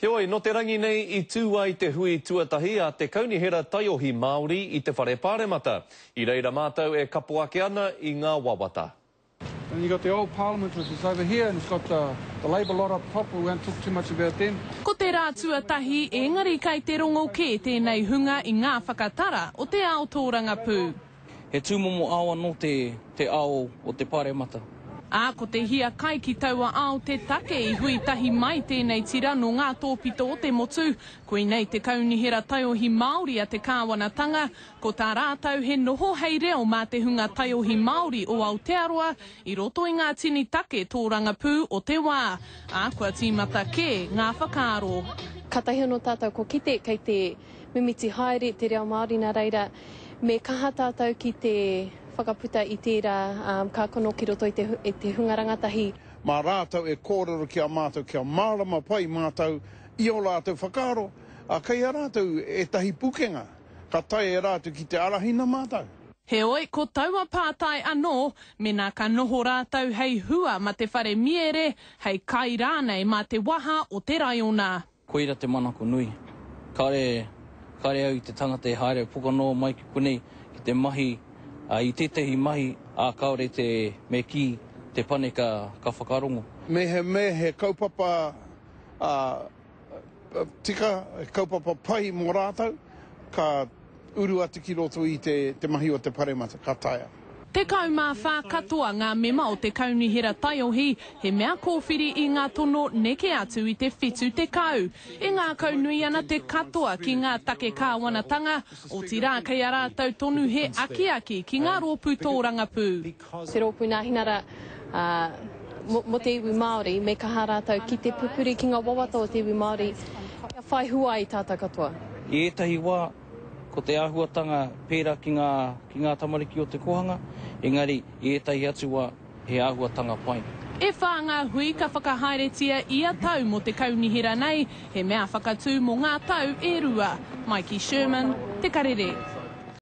Heoi, no te rangi nei I tū ai te hui tuatahi a te kaunihera taiohi Māori I te whare Pāremata. I reira mātou e kapo ake ana I ngā wawata. And you got the old parliament which is over here, and it's got the Labour lot up top. We won't talk too much about them. Ko te rā tuatahi, engari kai te rongo ke tēnei hunga I ngā whakatara o te ao tōranga pū. He tūmomo awa no te ao o te Pāremata. Ā, ko te hia kai ki taua ao te take I hui tahi mai tēnei tira no ngā tōpito o te motu. Koe nei te kaunihera taiohi Māori a te kāwanatanga, ko tā rātau he noho hei reo mā te hunga taiohi Māori o Aotearoa, I roto I ngā tini take tōranga pū o te wā. Ā, kua tīmata ke ngā whakaaro. Ka tahi anō tātou ko kite, kei te mimiti haere te reo Māori nā reira, me kaha tātou ki te whakaputa I tērā ka kono ki roto I te hunga rangatahi. Mā rātou e kōrero ki a mātou, ki a mārama pai mātou, I o rātou whakaaro. A kei a rātou e tahi pukenga, ka tai e rātou ki te arahina mātou. Heoi, ko taua pātai anō, mena ka noho rātou hei hua ma te whare miere, hei kai rānei ma te waha o te raiona. Koira te manako nui. Kare au I te tangata e haere pukanō mai ki konei ki te mahi, I tētahi mahi, kaore te me ki te pane ka whakarongo. Me he kaupapa tika, kaupapa pai mō rātou, ka uru atu ki roto I te mahi o te Pāremata, ka taia. Te kaumā whā katoa ngā mema o te kaunihera taiohi, he mea kōwhiri I ngā tono neke atu I te whetū te kau. E ngā kaunui ana te katoa ki ngā take kāwanatanga, o tira kei a rātou tonu he aki ki ngā rōpū tōranga pū. Te rōpū nā hinara mo te iwi Māori, me kaha rātou ki te pupuri ki ngā wawata o te iwi Māori, whai hua I tātou katoa. I etahi wā, ko te āhuatanga pērā ki ngā tamariki o te kohanga, engari I etahi atu wā he āhuatanga pai. E whā ngā hui ka whakahaeretia ia tau mo te kaunihera nei, he mea whakatū mo ngā tau e rua. Mikey Sherman, Te Karere.